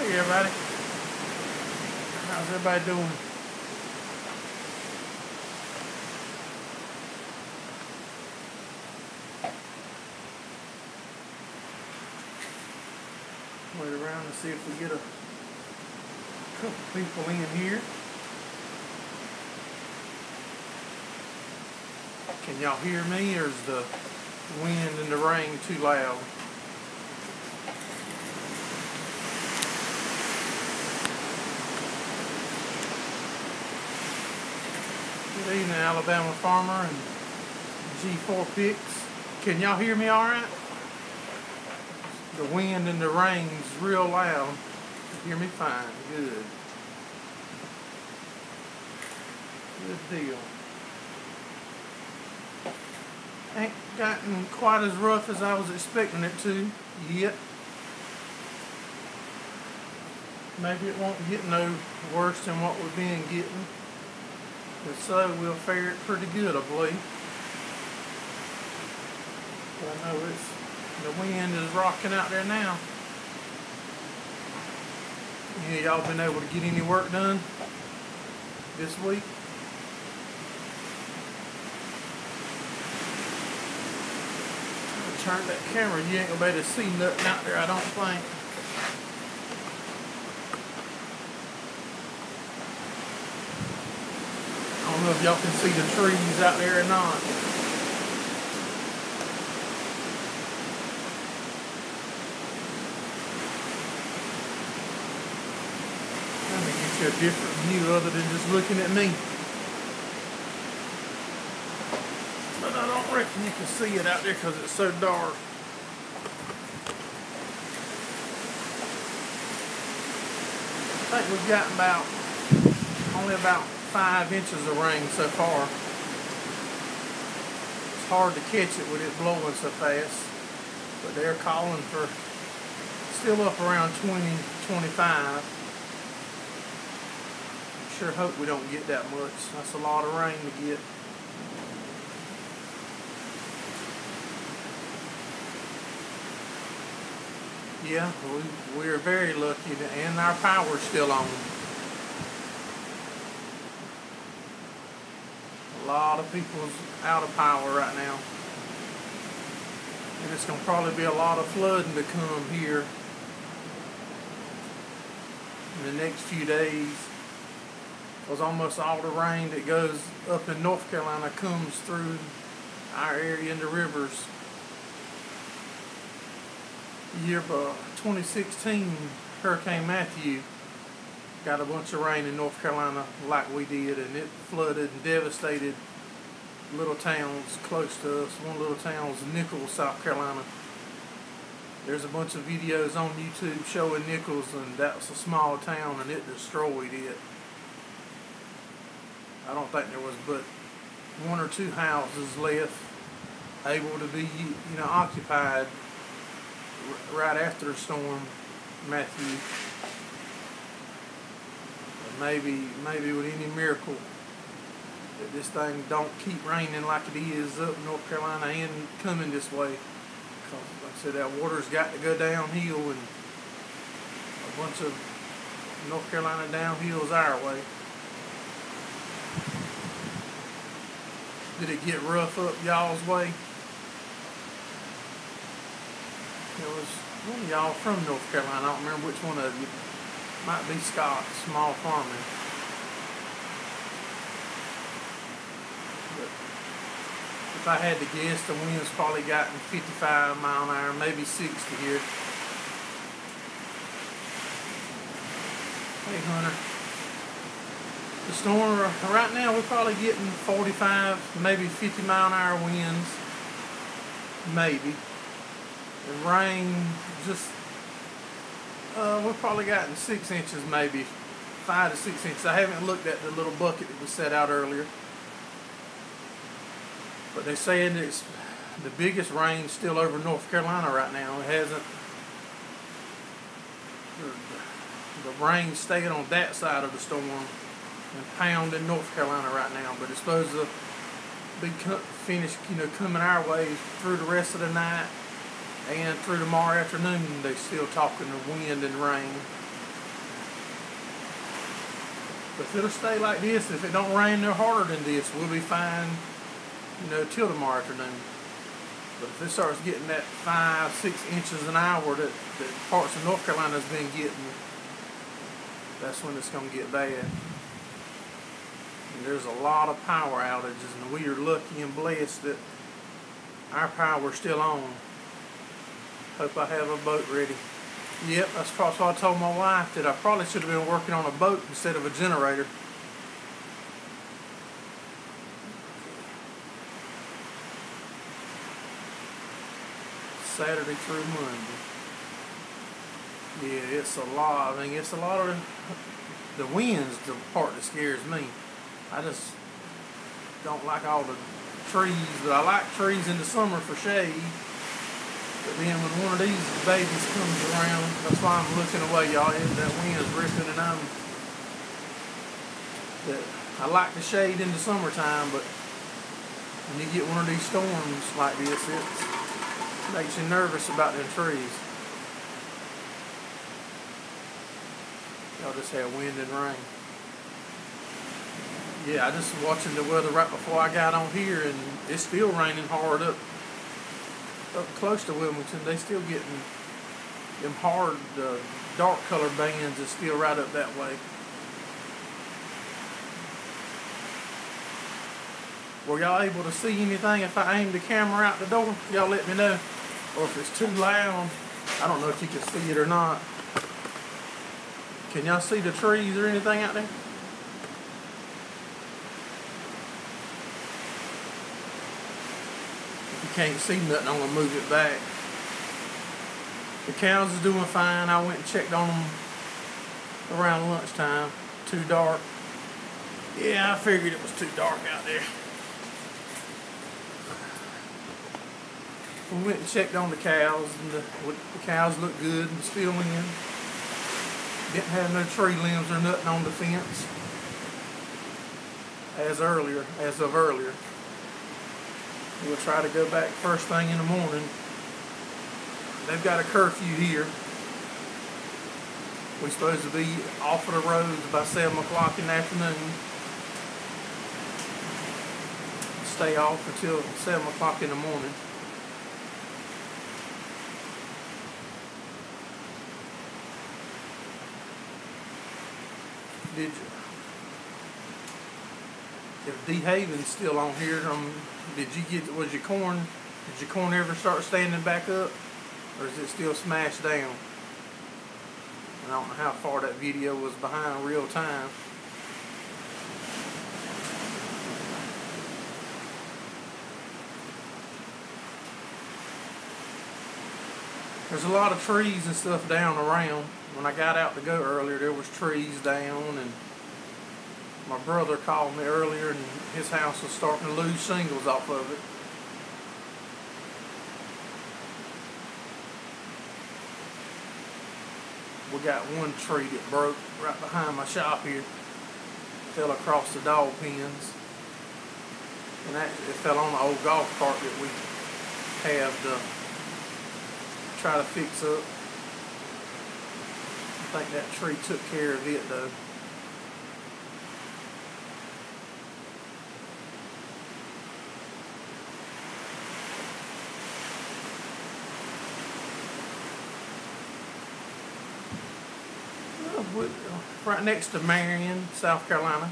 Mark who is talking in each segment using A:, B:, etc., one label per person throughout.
A: Hey everybody, how's everybody doing? Wait around and see if we get a couple people in here. Can y'all hear me, or is the wind and the rain too loud? Good evening, Alabama Farmer and G4 Picks. Can y'all hear me alright? The wind and the rain's real loud. You hear me fine. Good. Good deal. Ain't gotten quite as rough as I was expecting it to yet. Maybe it won't get no worse than what we've been getting. But so we'll fare it pretty good, I believe. But I know the wind is rocking out there now. Any of y'all been able to get any work done this week? Turn that camera, you ain't gonna be able to see nothing out there, I don't think. I don't know if y'all can see the trees out there or not. Let me get you a different view other than just looking at me. But I don't reckon you can see it out there because it's so dark. I think we've gotten only about 5 inches of rain so far. It's hard to catch it with it blowing so fast. But they're calling for still up around 20, 25. Sure hope we don't get that much. That's a lot of rain to get. Yeah, we're very lucky, and our power's still on. A lot of people's out of power right now. And it's going to probably be a lot of flooding to come here in the next few days. Because almost all the rain that goes up in North Carolina comes through our area in the rivers. Year 2016, Hurricane Matthew got a bunch of rain in North Carolina like we did, and it flooded and devastated little towns close to us. One little town was Nichols, South Carolina. There's a bunch of videos on YouTube showing Nichols, and that was a small town, and it destroyed it. I don't think there was but 1 or 2 houses left able to be, occupied right after the storm Matthew. But maybe with any miracle that this thing don't keep raining like it is up in North Carolina and coming this way. Because like I said, that water's got to go downhill, and a bunch of North Carolina downhill's our way. Did it get rough up y'all's way? There was one of y'all from North Carolina. I don't remember which one of you. Might be Scott, small farming. But if I had to guess, the wind's probably gotten 55 mile an hour, maybe 60 here. Hey, Hunter. The storm, right now we're probably getting 45, maybe 50 mile an hour winds. Maybe. The rain, we've probably gotten 6 inches, maybe 5 to 6 inches. I haven't looked at the little bucket that was set out earlier, but they're saying it's the biggest rain still over North Carolina right now. It hasn't. The rain staying on that side of the storm and pounding North Carolina right now, but it's supposed to be finished, coming our way through the rest of the night. And through tomorrow afternoon, they're still talking of wind and rain. But if it'll stay like this, if it don't rain no harder than this, we'll be fine, you know, till tomorrow afternoon. But if it starts getting that 5-6 inches an hour that parts of North Carolina's been getting, that's when it's going to get bad. And there's a lot of power outages, and we are lucky and blessed that our power's still on. Hope I have a boat ready. Yep, that's probably what I told my wife, that I probably should have been working on a boat instead of a generator. Saturday through Monday. Yeah, it's a lot. I mean, it's a lot of the wind's the part that scares me. I just don't like all the trees, but I like trees in the summer for shade. But then when one of these babies comes around, that's why I'm looking away, y'all. That wind is ripping, and I like the shade in the summertime, but when you get one of these storms like this, it makes you nervous about them trees. Y'all just had wind and rain. Yeah, I just was watching the weather right before I got on here, and it's still raining hard up close to Wilmington. They still getting them hard, dark color bands is still right up that way. Were y'all able to see anything if I aimed the camera out the door? Y'all let me know. Or if it's too loud, I don't know if you can see it or not. Can y'all see the trees or anything out there? If you can't see nothing, I'm gonna move it back. The cows is doing fine. I went and checked on them around lunchtime. Too dark. Yeah, I figured it was too dark out there. We went and checked on the cows, and the cows looked good and still in. Didn't have no tree limbs or nothing on the fence as of earlier. We'll try to go back first thing in the morning. They've got a curfew here. We're supposed to be off of the roads by 7 o'clock in the afternoon. Stay off until 7 o'clock in the morning. If D Haven's still on here, was your corn ever start standing back up, or is it still smashed down? And I don't know how far that video was behind real time. There's a lot of trees and stuff down around. When I got out to go earlier, there was trees down, and my brother called me earlier, and his house was starting to lose shingles off of it. We got one tree that broke right behind my shop here. Fell across the dog pens. And actually it fell on the old golf cart that we have to try to fix up. I think that tree took care of it though. Right next to Marion, South Carolina.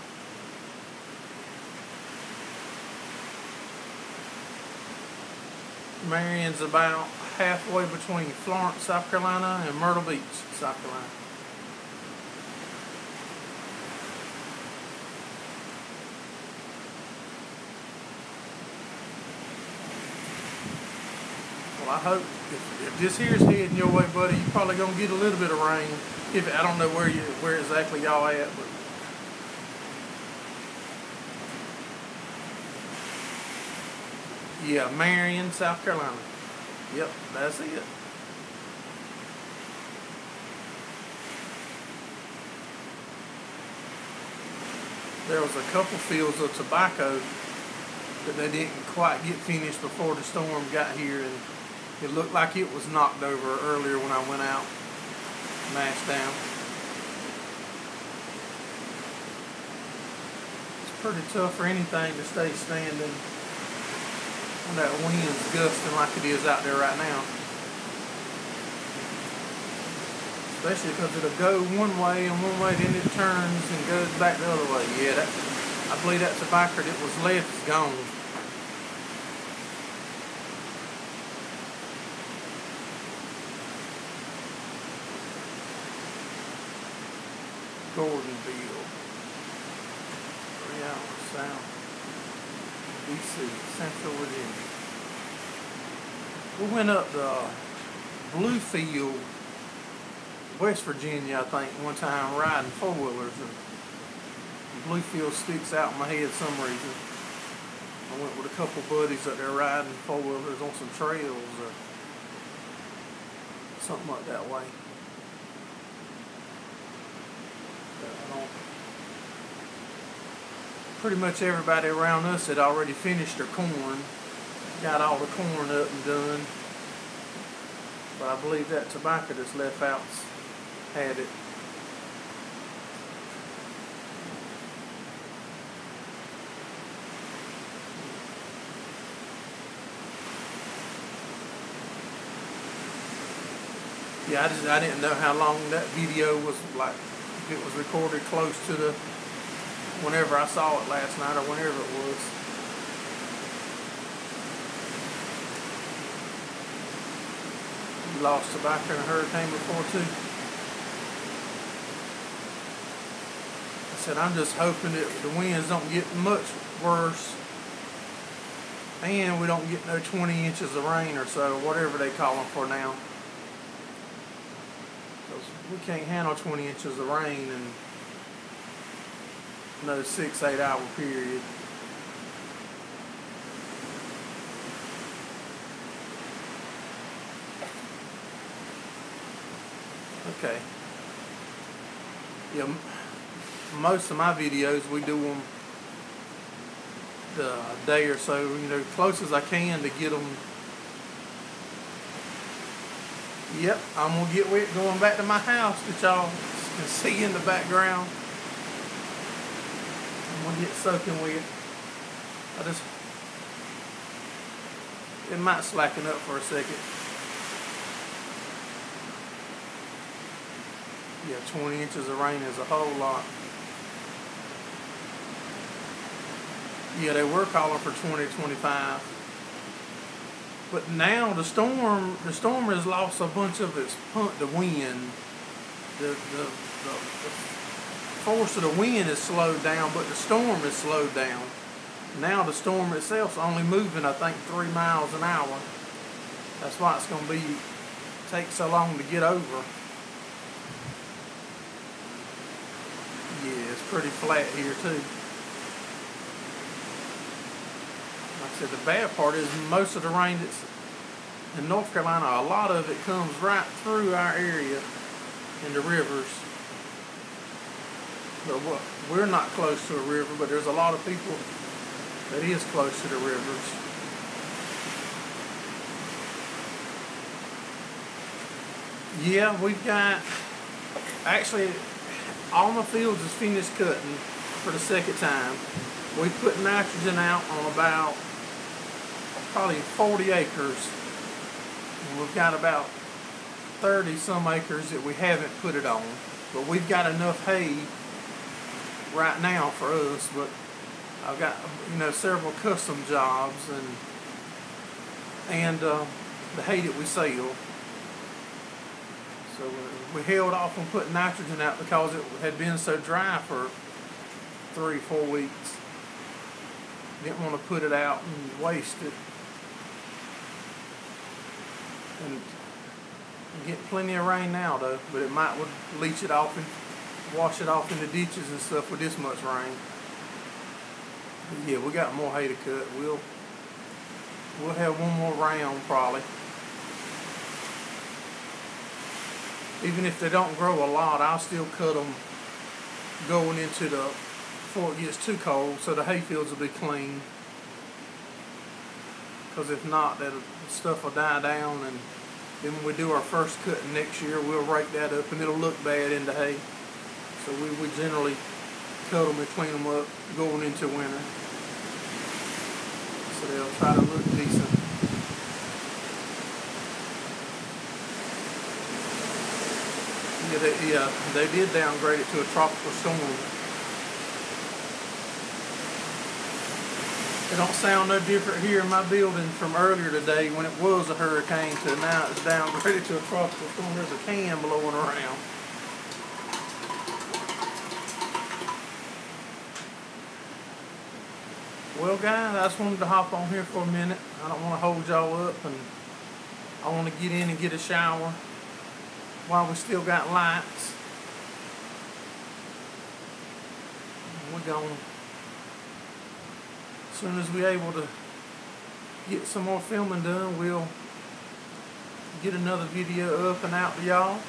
A: Marion's about halfway between Florence, South Carolina, and Myrtle Beach, South Carolina. Well, I hope if this here's heading your way, buddy, you're probably gonna get a little bit of rain. I don't know where exactly y'all at, but yeah, Marion, South Carolina. Yep, that's it. There was a couple fields of tobacco that they didn't quite get finished before the storm got here, and it looked like it was knocked over earlier when I went out. Mashed down. Pretty tough for anything to stay standing when that wind's gusting like it is out there right now. Especially because it'll go one way, then it turns and goes back the other way. Yeah, I believe that tobacco that was left is gone. Gordonville, 3 hours south, D.C., Central Virginia. We went up to Bluefield, West Virginia, I think, one time riding four-wheelers, and Bluefield sticks out in my head for some reason. I went with a couple buddies up there riding four-wheelers on some trails or something like that way. Pretty much everybody around us had already finished their corn, got all the corn up and done, but I believe that tobacco that's left out had it. Yeah, I didn't know how long that video was, like, if it was recorded close to the whenever I saw it last night or whenever it was. You lost tobacco in a hurricane before too. I said I'm just hoping that the winds don't get much worse and we don't get no 20 inches of rain or so, whatever they call them for now. Because we can't handle 20 inches of rain in no 6-8 hour period. Okay. Yeah, most of my videos we do them a day or so, close as I can to get them. Yep, I'm gonna get wet going back to my house that y'all can see in the background. I'm gonna get soaking wet. It might slacken up for a second. Yeah, 20 inches of rain is a whole lot. Yeah, they were calling for 20-25. But now the storm has lost a bunch of its the wind. The force of the wind is slowed down, but the storm is slowed down. Now the storm itself is only moving, I think, 3 miles an hour. That's why it's going to take so long to get over. Yeah, it's pretty flat here too. Like I said, the bad part is most of the rain that's in North Carolina, a lot of it comes right through our area in the rivers. But we're not close to a river, but there's a lot of people that is close to the rivers. Yeah, we've got, actually, all my fields is finished cutting for the second time. We put nitrogen out on about probably 40 acres. And we've got about 30 some acres that we haven't put it on. But we've got enough hay right now for us, but I've got several custom jobs and the hay that we sell. So we held off on putting nitrogen out because it had been so dry for 3-4 weeks. Didn't want to put it out and waste it. And get plenty of rain now though, but it might leach it off and wash it off in the ditches and stuff with this much rain. But yeah, we got more hay to cut. We'll have one more round probably. Even if they don't grow a lot, I'll still cut them going into before it gets too cold, so the hay fields will be clean. Because if not, that stuff will die down, and then when we do our first cutting next year, we'll rake that up and it'll look bad in the hay. So we generally cut them and clean them up going into winter. So they'll try to look decent. Yeah, they did downgrade it to a tropical storm. It don't sound no different here in my building from earlier today when it was a hurricane to now it's downgraded to a tropical storm. There's a can blowing around. Well, guys, I just wanted to hop on here for a minute. I don't want to hold y'all up, and I want to get in and get a shower while we still got lights. We're going, as soon as we're able to get some more filming done, we'll get another video up and out to y'all.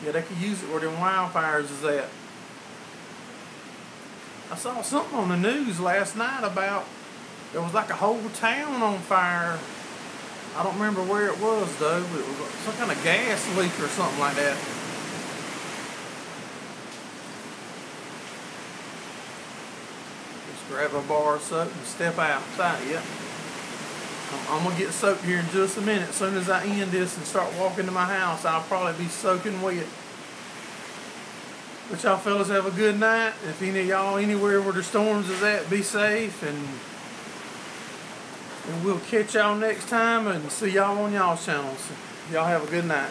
A: Yeah, they could use it where them wildfires is at. I saw something on the news last night about there was like a whole town on fire. I don't remember where it was though, but it was some kind of gas leak or something like that. Just grab a bar of soap and step outside. Yep. I'm going to get soaked here in just a minute. As soon as I end this and start walking to my house, I'll probably be soaking wet. But y'all fellas have a good night. If any of y'all anywhere where the storms is at, be safe. And we'll catch y'all next time and see y'all on y'all's channels. Y'all have a good night.